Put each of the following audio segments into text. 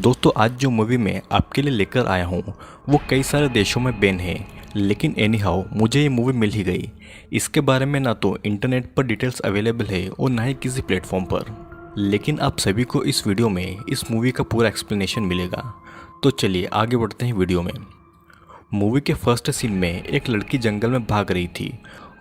दोस्तों आज जो मूवी मैं आपके लिए लेकर आया हूँ वो कई सारे देशों में बैन है, लेकिन एनी हाउ मुझे ये मूवी मिल ही गई। इसके बारे में ना तो इंटरनेट पर डिटेल्स अवेलेबल है और ना ही किसी प्लेटफॉर्म पर, लेकिन आप सभी को इस वीडियो में इस मूवी का पूरा एक्सप्लेनेशन मिलेगा। तो चलिए आगे बढ़ते हैं वीडियो में। मूवी के फर्स्ट सीन में एक लड़की जंगल में भाग रही थी।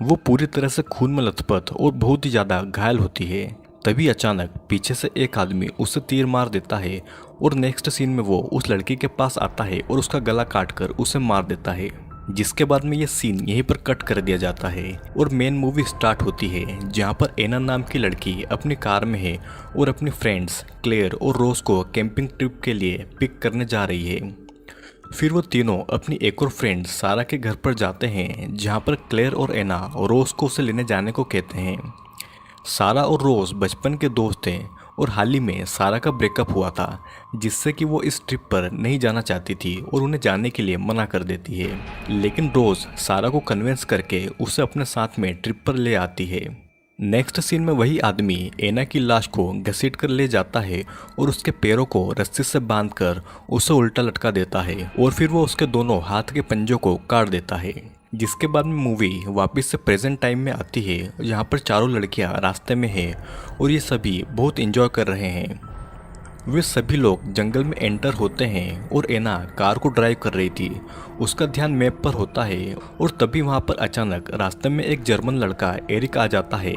वो पूरी तरह से खून में लथपथ और बहुत ही ज़्यादा घायल होती है। तभी अचानक पीछे से एक आदमी उसे तीर मार देता है और नेक्स्ट सीन में वो उस लड़की के पास आता है और उसका गला काटकर उसे मार देता है। जिसके बाद में ये सीन यहीं पर कट कर दिया जाता है और मेन मूवी स्टार्ट होती है, जहाँ पर एना नाम की लड़की अपनी कार में है और अपनी फ्रेंड्स क्लेयर और रोज को कैंपिंग ट्रिप के लिए पिक करने जा रही है। फिर वो तीनों अपनी एक और फ्रेंड सारा के घर पर जाते हैं, जहाँ पर क्लेयर और एना रोज को उसे लेने जाने को कहते हैं। सारा और रोज बचपन के दोस्त थे और हाल ही में सारा का ब्रेकअप हुआ था, जिससे कि वो इस ट्रिप पर नहीं जाना चाहती थी और उन्हें जाने के लिए मना कर देती है। लेकिन रोज सारा को कन्विंस करके उसे अपने साथ में ट्रिप पर ले आती है। नेक्स्ट सीन में वही आदमी एना की लाश को घसीट कर ले जाता है और उसके पैरों को रस्सी से बांधकर उसे उल्टा लटका देता है और फिर वो उसके दोनों हाथ के पंजों को काट देता है। जिसके बाद में मूवी वापस से प्रेजेंट टाइम में आती है, जहाँ पर चारों लड़कियाँ रास्ते में हैं और ये सभी बहुत एंजॉय कर रहे हैं। वे सभी लोग जंगल में एंटर होते हैं और एना कार को ड्राइव कर रही थी। उसका ध्यान मैप पर होता है और तभी वहाँ पर अचानक रास्ते में एक जर्मन लड़का एरिक आ जाता है,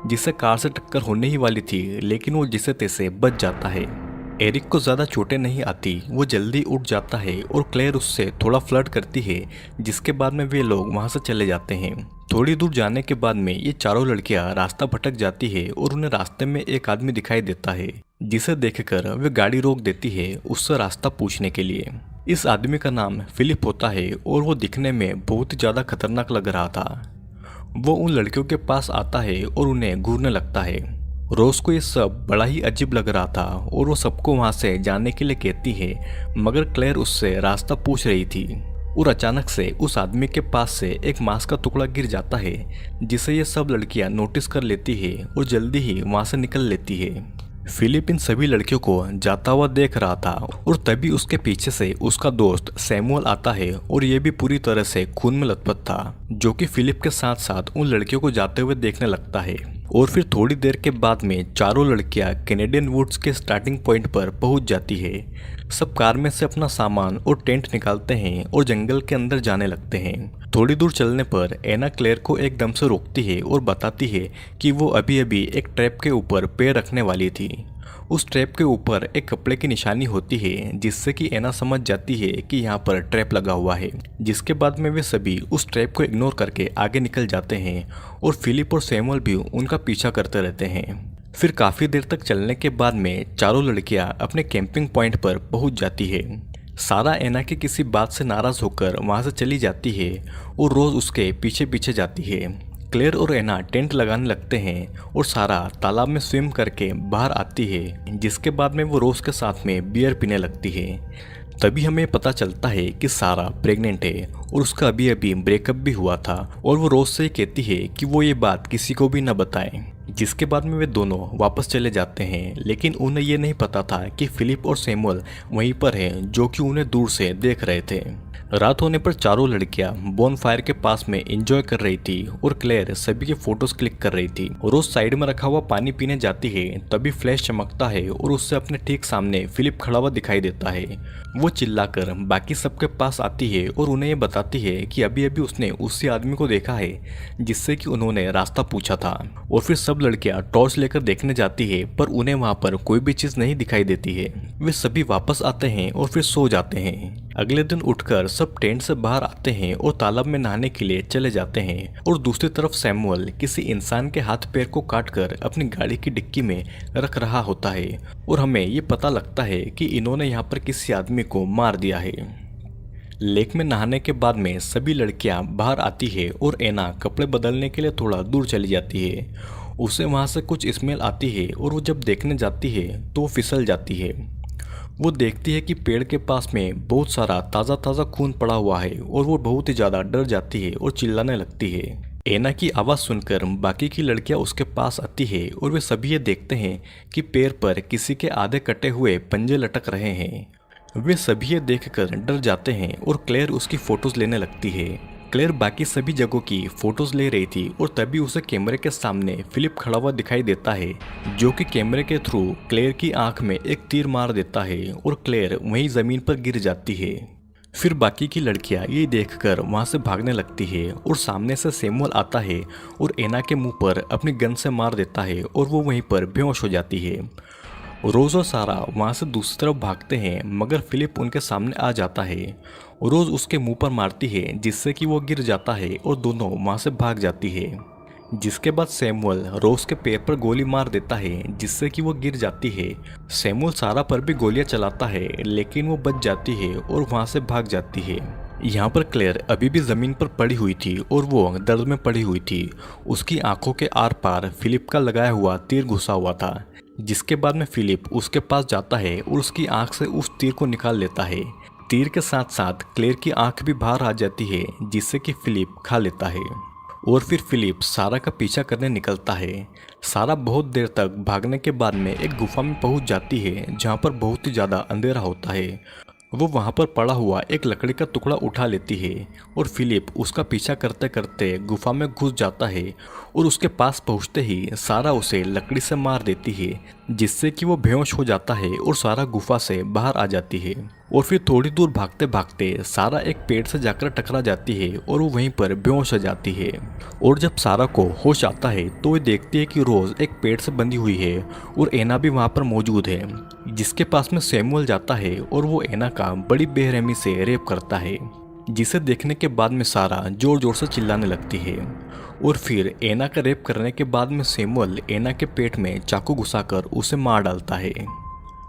जिसे कार से टक्कर होने ही वाली थी, लेकिन वो जिसे तैसे बच जाता है। एरिक को ज़्यादा चोटें नहीं आती, वो जल्दी उठ जाता है और क्लेयर उससे थोड़ा फ्लर्ट करती है, जिसके बाद में वे लोग वहाँ से चले जाते हैं। थोड़ी दूर जाने के बाद में ये चारों लड़कियाँ रास्ता भटक जाती है और उन्हें रास्ते में एक आदमी दिखाई देता है, जिसे देखकर वे गाड़ी रोक देती है उससे रास्ता पूछने के लिए। इस आदमी का नाम फिलिप होता है और वो दिखने में बहुत ही ज़्यादा खतरनाक लग रहा था। वो उन लड़कियों के पास आता है और उन्हें घूरने लगता है। रोज को ये सब बड़ा ही अजीब लग रहा था और वो सबको वहाँ से जाने के लिए कहती है, मगर क्लेयर उससे रास्ता पूछ रही थी। और अचानक से उस आदमी के पास से एक मांस का टुकड़ा गिर जाता है, जिसे ये सब लड़कियां नोटिस कर लेती है और जल्दी ही वहाँ से निकल लेती है। फिलिप इन सभी लड़कियों को जाता हुआ देख रहा था और तभी उसके पीछे से उसका दोस्त सैमुअल आता है और ये भी पूरी तरह से खून में लथपथ था, जो कि फिलिप के साथ साथ उन लड़कियों को जाते हुए देखने लगता है। और फिर थोड़ी देर के बाद में चारों लड़कियां कैनेडियन वुड्स के स्टार्टिंग पॉइंट पर पहुंच जाती है। सब कार में से अपना सामान और टेंट निकालते हैं और जंगल के अंदर जाने लगते हैं। थोड़ी दूर चलने पर एना क्लेयर को एकदम से रोकती है और बताती है कि वो अभी अभी एक ट्रैप के ऊपर पैर रखने वाली थी। उस ट्रैप के ऊपर एक कपड़े की निशानी होती है, जिससे कि एना समझ जाती है कि यहाँ पर ट्रैप लगा हुआ है। जिसके बाद में वे सभी उस ट्रैप को इग्नोर करके आगे निकल जाते हैं और फिलिप और सैमुअल भी उनका पीछा करते रहते हैं। फिर काफ़ी देर तक चलने के बाद में चारों लड़कियाँ अपने कैंपिंग पॉइंट पर पहुँच जाती है। सारा एना की किसी बात से नाराज़ होकर वहाँ से चली जाती है और रोज़ उसके पीछे पीछे जाती है। क्लेयर और एना टेंट लगाने लगते हैं और सारा तालाब में स्विम करके बाहर आती है, जिसके बाद में वो रोज के साथ में बियर पीने लगती है। तभी हमें पता चलता है कि सारा प्रेग्नेंट है और उसका अभी अभी ब्रेकअप भी हुआ था और वो रोज से ही कहती है कि वो ये बात किसी को भी न बताए। जिसके बाद में वे दोनों वापस चले जाते हैं, लेकिन उन्हें ये नहीं पता था कि फिलिप और सैमुअल वहीं पर हैं, जो कि उन्हें दूर से देख रहे थे। रात होने पर चारों लड़कियां बोन फायर के पास में एंजॉय कर रही थी और क्लेयर सभी के फोटोज क्लिक कर रही थी। रोज साइड में रखा हुआ पानी पीने जाती है, तभी फ्लैश चमकता है और उससे अपने ठीक सामने फिलिप खड़ा हुआ दिखाई देता है। वो चिल्लाकर बाकी सबके पास आती है और उन्हें ये बताती है कि अभी अभी उसने उसी आदमी को देखा है जिससे कि उन्होंने रास्ता पूछा था। और फिर सब लड़कियां टॉर्च लेकर देखने जाती है, पर उन्हें वहाँ पर कोई भी चीज़ नहीं दिखाई देती है। वे सभी वापस आते हैं और फिर सो जाते हैं। अगले दिन उठकर सब टेंट से बाहर आते हैं और तालाब में नहाने के लिए चले जाते हैं। और दूसरी तरफ सैमुअल किसी इंसान के हाथ पैर को काटकर अपनी गाड़ी की डिक्की में रख रहा होता है और हमें ये पता लगता है कि इन्होंने यहाँ पर किसी आदमी को मार दिया है। लेक में नहाने के बाद में सभी लड़कियां बाहर आती है और एना कपड़े बदलने के लिए थोड़ा दूर चली जाती है। उसे वहाँ से कुछ स्मेल आती है और वो जब देखने जाती है तो वो फिसल जाती है। वो देखती है कि पेड़ के पास में बहुत सारा ताज़ा ताज़ा खून पड़ा हुआ है और वो बहुत ही ज़्यादा डर जाती है और चिल्लाने लगती है। एना की आवाज़ सुनकर बाकी की लड़कियां उसके पास आती है और वे सभी ये देखते हैं कि पैर पर किसी के आधे कटे हुए पंजे लटक रहे हैं वे सभी ये देखकर डर जाते हैं और क्लेयर उसकी फोटोज लेने लगती है। क्लेयर बाकी सभी जगहों की फोटोज ले रही थी और तभी उसे कैमरे के सामने फिलिप खड़ा हुआ दिखाई देता है, जो कि कैमरे के थ्रू क्लेयर की आंख में एक तीर मार देता है और क्लेयर वहीं जमीन पर गिर जाती है। फिर बाकी की लड़कियां ये देखकर वहां से भागने लगती है और सामने से सैमुअल आता है और एना के मुंह पर अपनी गन से मार देता है और वो वहीं पर बेहोश हो जाती है। रोज और सारा वहां से दूसरी तरफ भागते हैं, मगर फिलिप उनके सामने आ जाता है। रोज उसके मुंह पर मारती है, जिससे कि वो गिर जाता है और दोनों वहां से भाग जाती है। जिसके बाद सैमुअल रोज के पैर पर गोली मार देता है, जिससे कि वो गिर जाती है। सैमुअल सारा पर भी गोलियां चलाता है, लेकिन वो बच जाती है और वहां से भाग जाती है। यहाँ पर क्लेयर अभी भी जमीन पर पड़ी हुई थी और वो दर्द में पड़ी हुई थी। उसकी आंखों के आर पार फिलिप का लगाया हुआ तीर घुसा हुआ था। जिसके बाद में फिलिप उसके पास जाता है और उसकी आंख से उस तीर को निकाल लेता है। तीर के साथ साथ क्लेयर की आंख भी बाहर आ जाती है, जिससे कि फिलिप खा लेता है। और फिर फिलिप सारा का पीछा करने निकलता है। सारा बहुत देर तक भागने के बाद में एक गुफा में पहुंच जाती है, जहां पर बहुत ही ज़्यादा अंधेरा होता है। वो वहां पर पड़ा हुआ एक लकड़ी का टुकड़ा उठा लेती है और फिलिप उसका पीछा करते करते गुफा में घुस जाता है और उसके पास पहुंचते ही सारा उसे लकड़ी से मार देती है, जिससे कि वो बेहोश हो जाता है और सारा गुफा से बाहर आ जाती है। और फिर थोड़ी दूर भागते भागते सारा एक पेड़ से जाकर टकरा जाती है और वो वहीं पर बेहोश हो जाती है। और जब सारा को होश आता है तो वो देखती है कि रोज एक पेड़ से बंधी हुई है और एना भी वहाँ पर मौजूद है, जिसके पास में सैमुअल जाता है और वो एना का बड़ी बेरहमी से रेप करता है। जिसे देखने के बाद में सारा जोर जोर से चिल्लाने लगती है। और फिर एना का रेप करने के बाद में सैमुअल एना के पेट में चाकू घुसाकर उसे मार डालता है।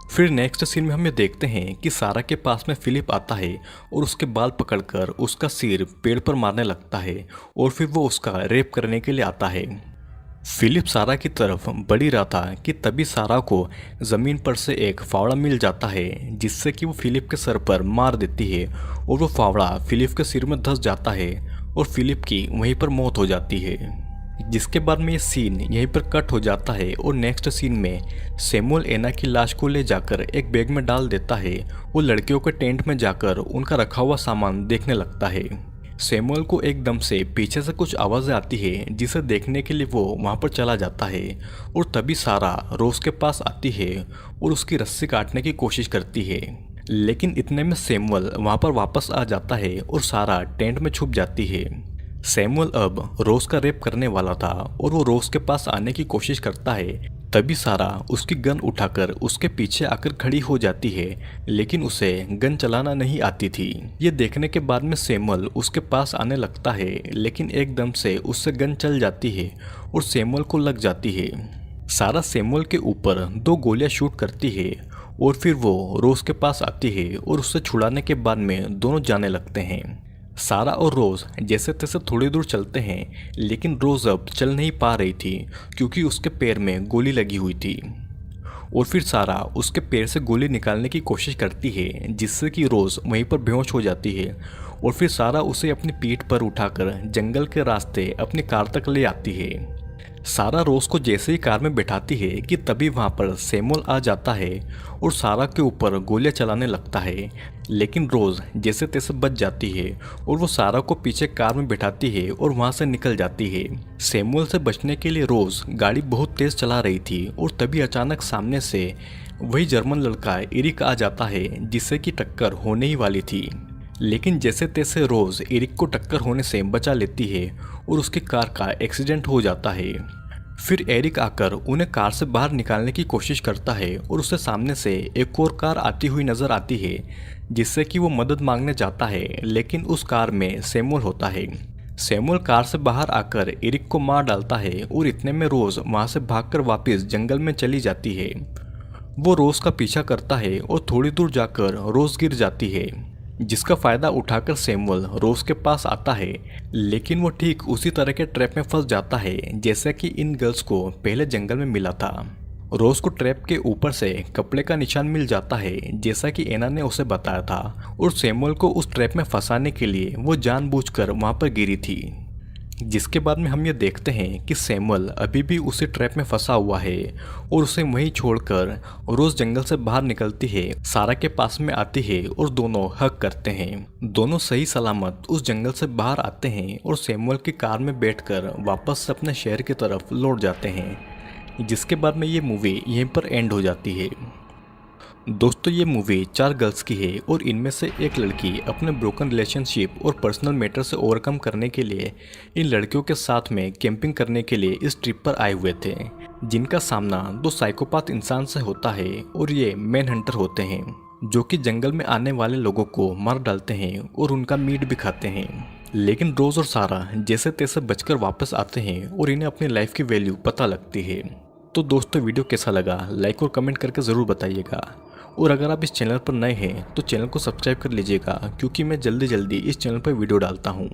फिर नेक्स्ट सीन में हम ये देखते हैं कि सारा के पास में फिलिप आता है और उसके बाल पकड़कर उसका सिर पेड़ पर मारने लगता है और फिर वो उसका रेप करने के लिए आता है। फिलिप सारा की तरफ बढ़ ही रहा था कि तभी सारा को ज़मीन पर से एक फावड़ा मिल जाता है, जिससे कि वो फिलिप के सर पर मार देती है और वो फावड़ा फिलिप के सिर में धंस जाता है और फिलिप की वहीं पर मौत हो जाती है। जिसके बाद में ये सीन यहीं पर कट हो जाता है और नेक्स्ट सीन में सैमुअल एना की लाश को ले जाकर एक बैग में डाल देता है। वो लड़कियों के टेंट में जाकर उनका रखा हुआ सामान देखने लगता है। सैमुअल को एकदम से पीछे से कुछ आवाज़ें आती है, जिसे देखने के लिए वो वहाँ पर चला जाता है और तभी सारा रोज के पास आती है और उसकी रस्सी काटने की कोशिश करती है। लेकिन इतने में सैमुअल वहाँ पर वापस आ जाता है और सारा टेंट में छुप जाती है। सैमुअल अब रोज का रेप करने वाला था और वो रोज के पास आने की कोशिश करता है। तभी सारा उसकी गन उठाकर उसके पीछे आकर खड़ी हो जाती है, लेकिन उसे गन चलाना नहीं आती थी। ये देखने के बाद में सैमुअल उसके पास आने लगता है, लेकिन एकदम से उससे गन चल जाती है और सैमुअल को लग जाती है। सारा सैमुअल के ऊपर 2 गोलियां शूट करती है और फिर वो रोज के पास आती है और उससे छुड़ाने के बाद में दोनों जाने लगते हैं। सारा और रोज जैसे तैसे थोड़ी दूर चलते हैं, लेकिन रोज अब चल नहीं पा रही थी क्योंकि उसके पैर में गोली लगी हुई थी। और फिर सारा उसके पैर से गोली निकालने की कोशिश करती है, जिससे कि रोज वहीं पर बेहोश हो जाती है। और फिर सारा उसे अपनी पीठ पर उठाकर जंगल के रास्ते अपनी कार तक ले आती है। सारा रोज को जैसे ही कार में बैठाती है कि तभी वहाँ पर सैमुअल आ जाता है और सारा के ऊपर गोलियां चलाने लगता है, लेकिन रोज जैसे तैसे बच जाती है और वो सारा को पीछे कार में बैठाती है और वहाँ से निकल जाती है। सैमुअल से बचने के लिए रोज गाड़ी बहुत तेज चला रही थी और तभी अचानक सामने से वही जर्मन लड़का एरिक आ जाता है, जिससे कि टक्कर होने ही वाली थी। लेकिन जैसे तैसे रोज एरिक को टक्कर होने से बचा लेती है और उसकी कार का एक्सीडेंट हो जाता है। फिर एरिक आकर उन्हें कार से बाहर निकालने की कोशिश करता है और उससे सामने से एक और कार आती हुई नजर आती है, जिससे कि वो मदद मांगने जाता है, लेकिन उस कार में सैमुअल होता है। सैमुअल कार से बाहर आकर एरिक को मार डालता है और इतने में रोज वहाँ से भागकर वापस जंगल में चली जाती है। वो रोज का पीछा करता है और थोड़ी दूर जाकर रोज गिर जाती है, जिसका फायदा उठाकर सैमुअल रोज के पास आता है, लेकिन वो ठीक उसी तरह के ट्रैप में फंस जाता है जैसा कि इन गर्ल्स को पहले जंगल में मिला था। रोज को ट्रैप के ऊपर से कपड़े का निशान मिल जाता है, जैसा कि एना ने उसे बताया था, और सैमुअल को उस ट्रैप में फंसाने के लिए वो जानबूझकर वहां पर गिरी थी। जिसके बाद में हम ये देखते हैं कि सैमुअल अभी भी उसी ट्रैप में फंसा हुआ है और उसे वहीं छोड़कर रोज जंगल से बाहर निकलती है, सारा के पास में आती है और दोनों हग करते हैं। दोनों सही सलामत उस जंगल से बाहर आते हैं और सैमुअल की कार में बैठकर वापस अपने शहर की तरफ लौट जाते हैं। जिसके बाद में ये मूवी यहीं पर एंड हो जाती है। दोस्तों ये मूवी 4 गर्ल्स की है और इनमें से एक लड़की अपने ब्रोकन रिलेशनशिप और पर्सनल मैटर से ओवरकम करने के लिए इन लड़कियों के साथ में कैंपिंग करने के लिए इस ट्रिप पर आए हुए थे, जिनका सामना 2 साइकोपाथ इंसान से होता है और ये मैन हंटर होते हैं जो कि जंगल में आने वाले लोगों को मार डालते हैं और उनका मीट भी खाते हैं। लेकिन रोज और सारा जैसे तैसे बचकर वापस आते हैं और इन्हें अपनी लाइफ की वैल्यू पता लगती है। तो दोस्तों वीडियो कैसा लगा लाइक और कमेंट करके ज़रूर बताइएगा, और अगर आप इस चैनल पर नए हैं तो चैनल को सब्सक्राइब कर लीजिएगा क्योंकि मैं जल्दी इस चैनल पर वीडियो डालता हूँ।